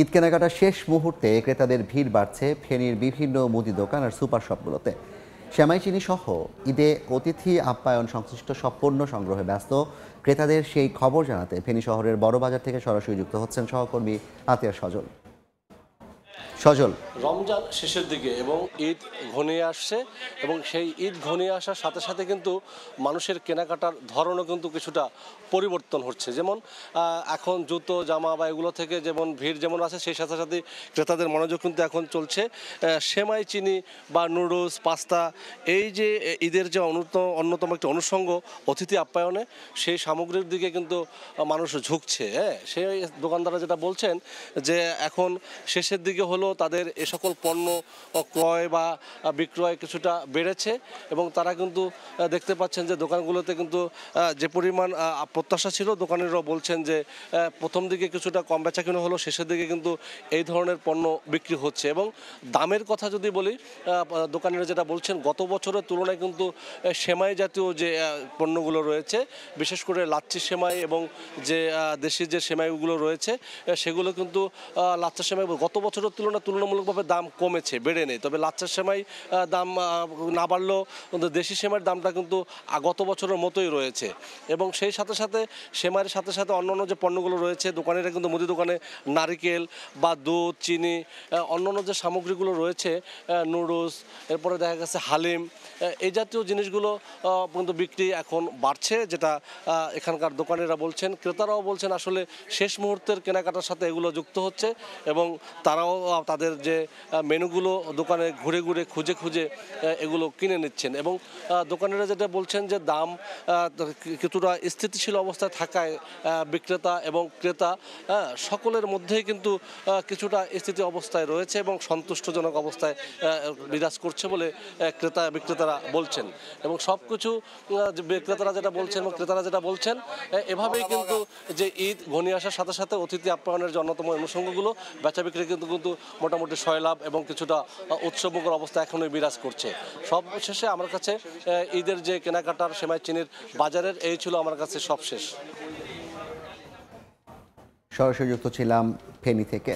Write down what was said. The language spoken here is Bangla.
ঈদ কেনাকাটার শেষ মুহূর্তে ক্রেতাদের ভিড় বাড়ছে ফেনীর বিভিন্ন মুদি দোকান আর সুপার শপগুলোতে। সেমাই চিনি সহ ঈদে অতিথি আপ্যায়ন সংশ্লিষ্ট সব পণ্য সংগ্রহে ব্যস্ত ক্রেতাদের সেই খবর জানাতে ফেনী শহরের বড় বাজার থেকে সরাসরি যুক্ত হচ্ছেন সহকর্মী আতিয়ার সজল। রমজান শেষের দিকে এবং ঈদ ঘনিয়ে আসছে এবং সেই ঈদ ঘনিয়ে আসার সাথে সাথে কিন্তু মানুষের কেনাকাটার ধরনও কিন্তু কিছুটা পরিবর্তন হচ্ছে। যেমন এখন জুতো জামা বা এগুলো থেকে যেমন ভিড় যেমন আছে, সেই সাথে সাথে ক্রেতাদের মনোযোগ কিন্তু এখন চলছে সেমাই চিনি বা নুডলস পাস্তা, এই যে ঈদের যে অন্যতম একটি অনুষঙ্গ অতিথি আপ্যায়নে, সেই সামগ্রীর দিকে কিন্তু মানুষ ঝুঁকছে। সেই দোকানদাররা যেটা বলছেন যে এখন শেষের দিকে হলো তাদের এ সকল পণ্য ক্রয় বা বিক্রয় কিছুটা বেড়েছে এবং তারা কিন্তু দেখতে পাচ্ছেন যে দোকানগুলোতে কিন্তু যে পরিমাণ প্রত্যাশা ছিল, দোকানিরাও বলছেন যে প্রথম দিকে কিছুটা কম বেচা কিনা হলো, শেষের দিকে কিন্তু এই ধরনের পণ্য বিক্রি হচ্ছে। এবং দামের কথা যদি বলি, দোকানিরা যেটা বলছেন গত বছরের তুলনায় কিন্তু সেমাই জাতীয় যে পণ্যগুলো রয়েছে, বিশেষ করে লাচ্ছি সেমাই এবং যে দেশি যে সেমাইগুলো রয়েছে সেগুলো কিন্তু লাচ্ছা সেমাই গত বছরের তুলনামূলকভাবে দাম কমেছে, বেড়ে নেই। তবে লাচ্ছা সেমাই দাম না বাড়লেও কিন্তু দেশি সেমাইয়ের দামটা কিন্তু গত বছরের মতোই রয়েছে। এবং সেই সাথে সাথে সেমাইয়ের সাথে সাথে অন্যান্য যে পণ্যগুলো রয়েছে, দোকানিরা কিন্তু মুদি দোকানে নারিকেল বা দুধ চিনি অন্যান্য যে সামগ্রীগুলো রয়েছে, নুডলস, এরপরে দেখা গেছে হালিম, এই জাতীয় জিনিসগুলো কিন্তু বিক্রি এখন বাড়ছে, যেটা এখানকার দোকানিরা বলছেন। ক্রেতারাও বলছেন আসলে শেষ মুহূর্তের কেনাকাটার সাথে এগুলো যুক্ত হচ্ছে এবং তারাও তাদের যে মেনুগুলো দোকানে ঘুরে ঘুরে খুঁজে খুঁজে এগুলো কিনে নিচ্ছেন। এবং দোকানিরা যেটা বলছেন যে দাম কিছুটা স্থিতিশীল অবস্থায় থাকায় বিক্রেতা এবং ক্রেতা সকলের মধ্যেই কিন্তু কিছুটা স্থিতি অবস্থায় রয়েছে এবং সন্তুষ্টজনক অবস্থায় বিরাজ করছে বলে বিক্রেতারা বলছেন। এবং সব কিছু বিক্রেতারা যেটা বলছেন এবং ক্রেতারা যেটা বলছেন, এভাবেই কিন্তু যে ঈদ ঘনিয়ে আসার সাথে সাথে অতিথি আপ্যায়নের যে অন্যতম অনুষঙ্গগুলো বেচা বিক্রি কিন্তু মোটামুটি সয়লাভ এবং কিছুটা উৎসবমুখর অবস্থা এখনই বিরাজ করছে। সব শেষে আমার কাছে ঈদের যে কেনাকাটার সেমাই চিনির বাজারের এই ছিল আমার কাছে সব শেষ। সরাসরি যুক্ত ছিলাম ফেনী থেকে।